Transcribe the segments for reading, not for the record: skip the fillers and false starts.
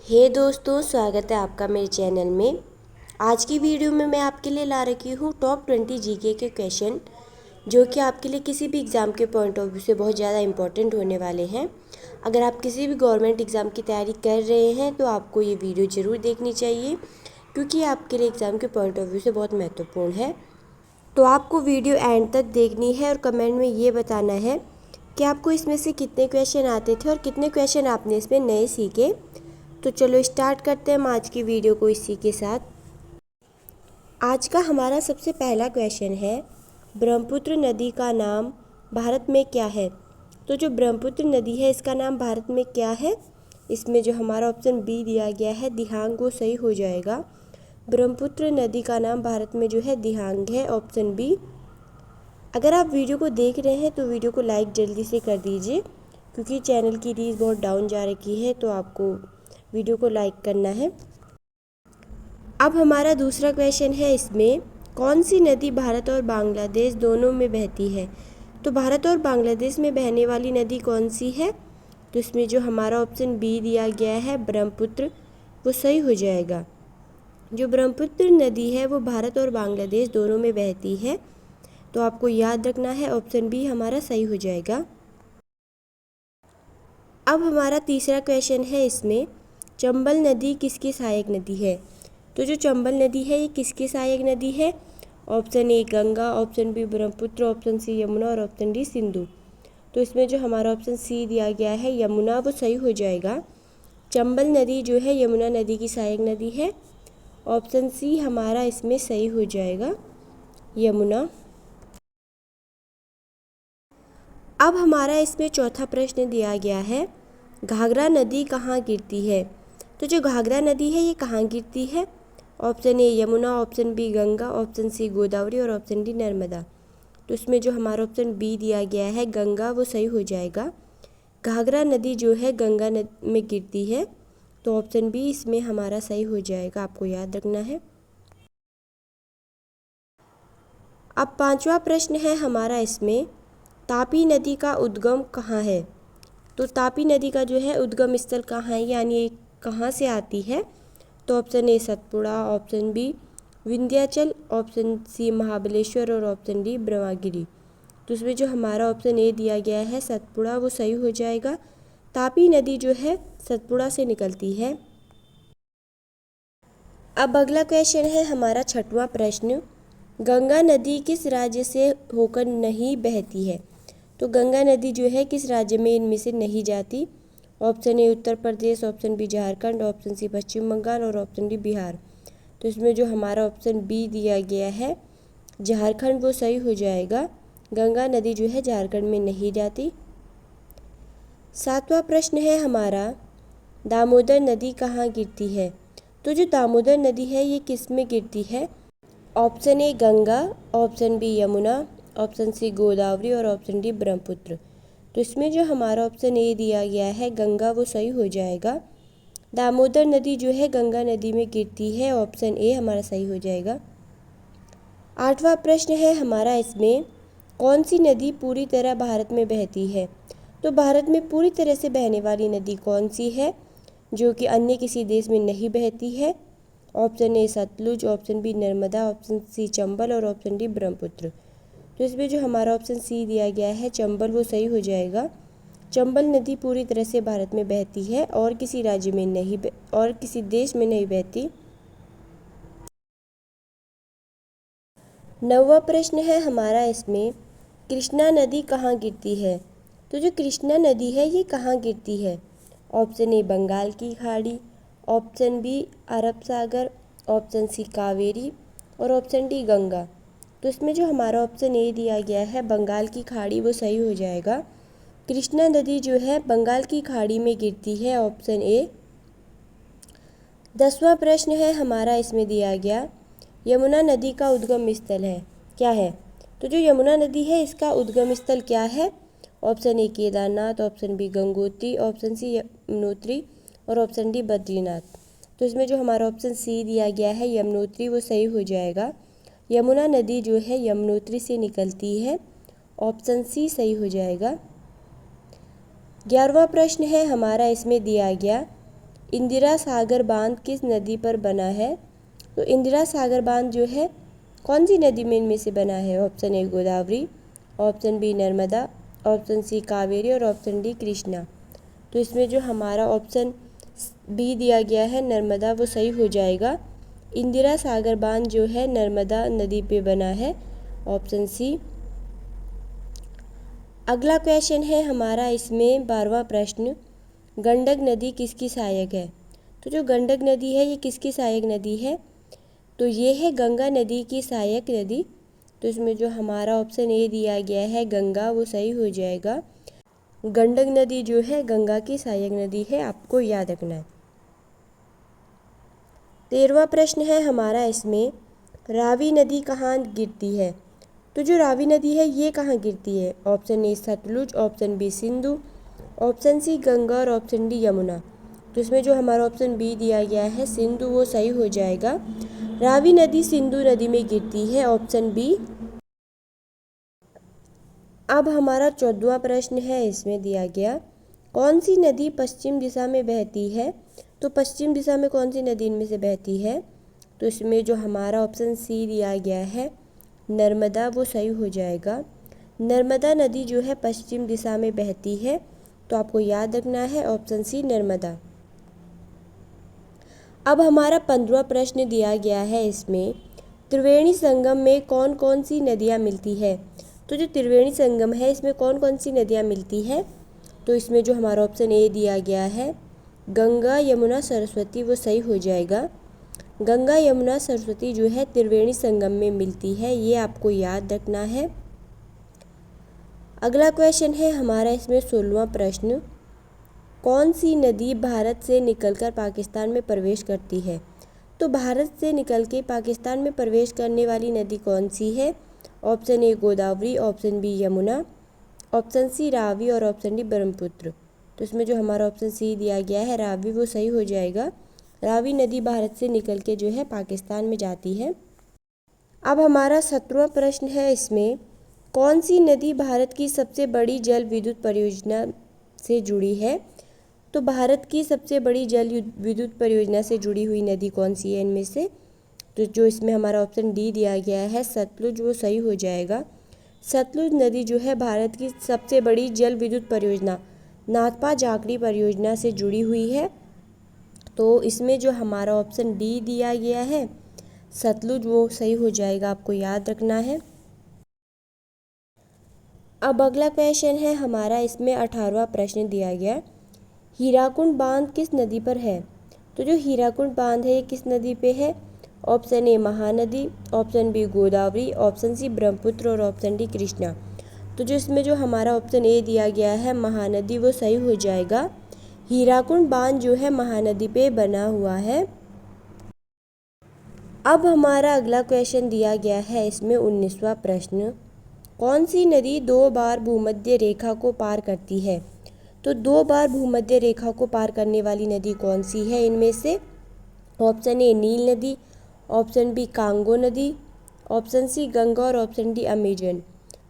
हे दोस्तों, स्वागत है आपका मेरे चैनल में। आज की वीडियो में मैं आपके लिए ला रखी हूँ टॉप 20 जीके के क्वेश्चन, जो कि आपके लिए किसी भी एग्ज़ाम के पॉइंट ऑफ व्यू से बहुत ज़्यादा इंपॉर्टेंट होने वाले हैं। अगर आप किसी भी गवर्नमेंट एग्ज़ाम की तैयारी कर रहे हैं तो आपको ये वीडियो ज़रूर देखनी चाहिए, क्योंकि ये आपके लिए एग्ज़ाम के पॉइंट ऑफ व्यू से बहुत महत्वपूर्ण है। तो आपको वीडियो एंड तक देखनी है और कमेंट में ये बताना है कि आपको इसमें से कितने क्वेश्चन आते थे और कितने क्वेश्चन आपने इसमें नए सीखे। तो चलो स्टार्ट करते हैं हम आज की वीडियो को इसी के साथ। आज का हमारा सबसे पहला क्वेश्चन है, ब्रह्मपुत्र नदी का नाम भारत में क्या है। तो जो ब्रह्मपुत्र नदी है इसका नाम भारत में क्या है, इसमें जो हमारा ऑप्शन बी दिया गया है दिहांग, वो सही हो जाएगा। ब्रह्मपुत्र नदी का नाम भारत में जो है दिहांग है, ऑप्शन बी। अगर आप वीडियो को देख रहे हैं तो वीडियो को लाइक जल्दी से कर दीजिए, क्योंकि चैनल की रीच बहुत डाउन जा रखी है, तो आपको वीडियो को लाइक करना है। अब हमारा दूसरा क्वेश्चन है, इसमें कौन सी नदी भारत और बांग्लादेश दोनों में बहती है। तो भारत और बांग्लादेश में बहने वाली नदी कौन सी है, तो इसमें जो हमारा ऑप्शन बी दिया गया है ब्रह्मपुत्र, वो सही हो जाएगा। जो ब्रह्मपुत्र नदी है वो भारत और बांग्लादेश दोनों में बहती है, तो आपको याद रखना है ऑप्शन बी हमारा सही हो जाएगा। अब हमारा तीसरा क्वेश्चन है, इसमें चंबल नदी किसकी सहायक नदी है। तो जो चंबल नदी है ये किसकी सहायक नदी है, option A Ganga, option B Brahmaputra, option C Yamuna और ऑप्शन डी सिंधु। तो इसमें जो हमारा ऑप्शन सी दिया गया है यमुना, वो सही हो जाएगा। चंबल नदी जो है यमुना नदी की सहायक नदी है, ऑप्शन सी हमारा इसमें सही हो जाएगा, यमुना। अब हमारा इसमें चौथा प्रश्न दिया गया है, घाघरा नदी कहाँ गिरती है। तो जो घाघरा नदी है ये कहाँ गिरती है, option A Yamuna, option B Ganga, option C Godavari और ऑप्शन डी नर्मदा। तो इसमें जो हमारा ऑप्शन बी दिया गया है गंगा, वो सही हो जाएगा। घाघरा नदी जो है गंगा में गिरती है, तो ऑप्शन बी इसमें हमारा सही हो जाएगा, आपको याद रखना है। अब पांचवा प्रश्न है हमारा, इसमें तापी नदी का उद्गम कहाँ है। तो तापी नदी का जो है उद्गम स्थल कहाँ है, यानी कहाँ से आती है। तो option A Satpura, option B Vindhyachal, option C Mahabaleshwar और ऑप्शन डी ब्रह्मगिरी। तो इसमें जो हमारा ऑप्शन ए दिया गया है सतपुड़ा, वो सही हो जाएगा। तापी नदी जो है सतपुड़ा से निकलती है। अब अगला क्वेश्चन है हमारा छठवां प्रश्न, गंगा नदी किस राज्य से होकर नहीं बहती है। तो गंगा नदी जो है किस राज्य में इनमें से नहीं जाती, option A Uttar Pradesh, option B Jharkhand, option C Paschim Bangal और ऑप्शन डी बिहार। तो इसमें जो हमारा ऑप्शन बी दिया गया है झारखंड, वो सही हो जाएगा। गंगा नदी जो है झारखंड में नहीं जाती। सातवां प्रश्न है हमारा, दामोदर नदी कहाँ गिरती है। तो जो दामोदर नदी है ये किस में गिरती है, option A Ganga, option B Yamuna, option C Godavari और ऑप्शन डी ब्रह्मपुत्र। तो इसमें जो हमारा ऑप्शन ए दिया गया है गंगा, वो सही हो जाएगा। दामोदर नदी जो है गंगा नदी में गिरती है, ऑप्शन ए हमारा सही हो जाएगा। आठवां प्रश्न है हमारा, इसमें कौन सी नदी पूरी तरह भारत में बहती है। तो भारत में पूरी तरह से बहने वाली नदी कौन सी है, जो कि अन्य किसी देश में नहीं बहती है। Option A Sutlej, option B Narmada, option C Chambal और ऑप्शन डी ब्रह्मपुत्र। तो इसमें जो हमारा ऑप्शन सी दिया गया है चंबल, वो सही हो जाएगा। चंबल नदी पूरी तरह से भारत में बहती है और किसी राज्य में नहीं और किसी देश में नहीं बहती। नौवां प्रश्न है हमारा, इसमें कृष्णा नदी कहाँ गिरती है। तो जो कृष्णा नदी है ये कहाँ गिरती है, ऑप्शन ए बंगाल की खाड़ी, ऑप्शन बी अरब सागर, ऑप्शन सी कावेरी और ऑप्शन डी गंगा। तो इसमें जो हमारा ऑप्शन ए दिया गया है बंगाल की खाड़ी, वो सही हो जाएगा। कृष्णा नदी जो है बंगाल की खाड़ी में गिरती है, ऑप्शन ए। 10वां प्रश्न है हमारा, इसमें दिया गया यमुना नदी का उद्गम स्थल है क्या है। तो जो यमुना नदी है इसका उद्गम स्थल क्या है, option A Kedarnath, option B Gangotri, option C Yamunotri और ऑप्शन डी बद्रीनाथ। तो इसमें जो हमारा ऑप्शन सी दिया गया है यमुनोत्री, वो सही हो जाएगा। यमुना नदी जो है यमुनोत्री से निकलती है, ऑप्शन सी सही हो जाएगा। 11वां प्रश्न है हमारा, इसमें दिया गया इंदिरा सागर बांध किस नदी पर बना है? तो इंदिरा सागर बांध जो है कौन सी नदी में इनमें से बना है? Option A Godavari, option B Narmada, option C Kaveri और ऑप्शन डी कृष्णा। तो इसमें जो हमारा ऑप्शन बी दिया गया है नर्मदा वो सही हो जाएगा। इंदिरा सागर बांध जो है नर्मदा नदी पे बना है, ऑप्शन सी। अगला क्वेश्चन है हमारा इसमें 12वां प्रश्न, गंडक नदी किसकी सहायक है? तो जो गंडक नदी है ये किसकी सहायक नदी है? तो ये है गंगा नदी की सहायक नदी। तो इसमें जो हमारा ऑप्शन ए दिया गया है गंगा वो सही हो जाएगा। गंडक नदी जो है गंगा की सहायक नदी है, आपको याद रखना है। 13वां प्रश्न है हमारा इसमें, रावी नदी कहाँ गिरती है? तो जो रावी नदी है ये कहाँ गिरती है? Option A Sutlej, option B Sindhu, option C Ganga और ऑप्शन डी यमुना। तो इसमें जो हमारा ऑप्शन बी दिया गया है सिंधु वो सही हो जाएगा। रावी नदी सिंधु नदी में गिरती है, ऑप्शन बी। अब हमारा 14वां प्रश्न है, इसमें दिया गया कौन सी नदी पश्चिम दिशा में बहती है? तो पश्चिम दिशा में कौन सी नदी इनमें से बहती है? तो इसमें जो हमारा ऑप्शन सी दिया गया है नर्मदा वो सही हो जाएगा। नर्मदा नदी जो है पश्चिम दिशा में बहती है, तो आपको याद रखना है ऑप्शन सी नर्मदा। अब हमारा 15वां प्रश्न दिया गया है इसमें, त्रिवेणी संगम में कौन कौन सी नदियाँ मिलती है? तो जो त्रिवेणी संगम है इसमें कौन कौन सी नदियाँ मिलती है? तो इसमें जो हमारा ऑप्शन ए दिया गया है गंगा यमुना सरस्वती वो सही हो जाएगा। गंगा यमुना सरस्वती जो है त्रिवेणी संगम में मिलती है, ये आपको याद रखना है। अगला क्वेश्चन है हमारा इसमें 16वां प्रश्न, कौन सी नदी भारत से निकलकर पाकिस्तान में प्रवेश करती है? तो भारत से निकल के पाकिस्तान में प्रवेश करने वाली नदी कौन सी है? Option A Godavari, option B Yamuna, option C Ravi और ऑप्शन डी ब्रह्मपुत्र। तो इसमें जो हमारा ऑप्शन सी दिया गया है रावी वो सही हो जाएगा। रावी नदी भारत से निकल के जो है पाकिस्तान में जाती है। अब हमारा 17वां प्रश्न है इसमें, कौन सी नदी भारत की सबसे बड़ी जल विद्युत परियोजना से जुड़ी है? तो भारत की सबसे बड़ी जल विद्युत परियोजना से जुड़ी हुई नदी कौन सी है इनमें से? तो जो इसमें हमारा ऑप्शन डी दिया गया है सतलुज वो सही हो जाएगा। सतलुज नदी जो है भारत की सबसे बड़ी जल विद्युत परियोजना नाथपा जाखड़ी परियोजना से जुड़ी हुई है। तो इसमें जो हमारा ऑप्शन डी दिया गया है सतलुज वो सही हो जाएगा, आपको याद रखना है। अब अगला क्वेश्चन है हमारा इसमें 18वां प्रश्न दिया गया, हीराकुंड बांध किस नदी पर है? तो जो हीराकुंड बांध है ये किस नदी पे है? Option A Mahanadi, option B Godavari, option C Brahmaputra और ऑप्शन डी कृष्णा। तो जो इसमें जो हमारा ऑप्शन ए दिया गया है महानदी वो सही हो जाएगा। हीराकुंड बांध जो है महानदी पे बना हुआ है। अब हमारा अगला क्वेश्चन दिया गया है इसमें 19वां प्रश्न, कौन सी नदी 2 बार भूमध्य रेखा को पार करती है? तो 2 बार भूमध्य रेखा को पार करने वाली नदी कौन सी है इनमें से? ऑप्शन ए नील नदी, ऑप्शन बी कांगो नदी, ऑप्शन सी गंगा और ऑप्शन डी अमेजन।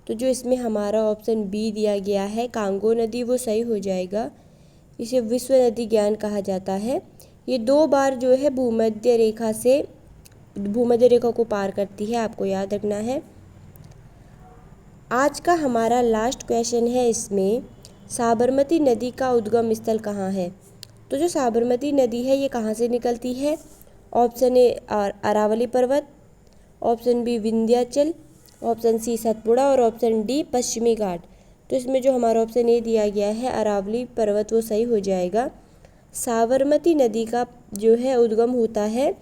तो जो इसमें हमारा ऑप्शन बी दिया गया है कांगो नदी वो सही हो जाएगा। इसे विश्व नदी ज्ञान कहा जाता है। ये 2 बार जो है भूमध्य रेखा को पार करती है, आपको याद रखना है। आज का हमारा लास्ट क्वेश्चन है इसमें, साबरमती नदी का उद्गम स्थल कहाँ है? तो जो साबरमती नदी है ये कहाँ से निकलती है? ऑप्शन ए अरावली पर्वत, option B Vindhyachal, option C Satpura और ऑप्शन डी पश्चिमी घाट। तो इसमें जो हमारा ऑप्शन ए दिया गया है अरावली पर्वत वो सही हो जाएगा। साबरमती नदी का जो है उद्गम होता है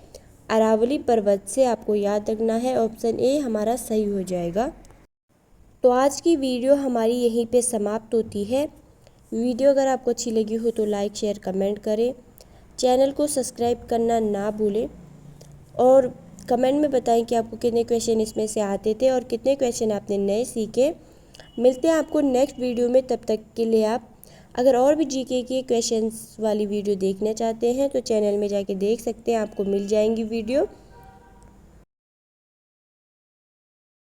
अरावली पर्वत से, आपको याद रखना है। ऑप्शन ए हमारा सही हो जाएगा। तो आज की वीडियो हमारी यहीं पे समाप्त होती है। वीडियो अगर आपको अच्छी लगी हो तो लाइक शेयर कमेंट करें, चैनल को सब्सक्राइब करना ना भूलें और कमेंट में बताएं कि आपको कितने क्वेश्चन इसमें से आते थे और कितने क्वेश्चन आपने नए सीखे। मिलते हैं आपको नेक्स्ट वीडियो में, तब तक के लिए आप अगर और भी जीके के क्वेश्चंस वाली वीडियो देखना चाहते हैं तो चैनल में जाके देख सकते हैं, आपको मिल जाएंगी वीडियो।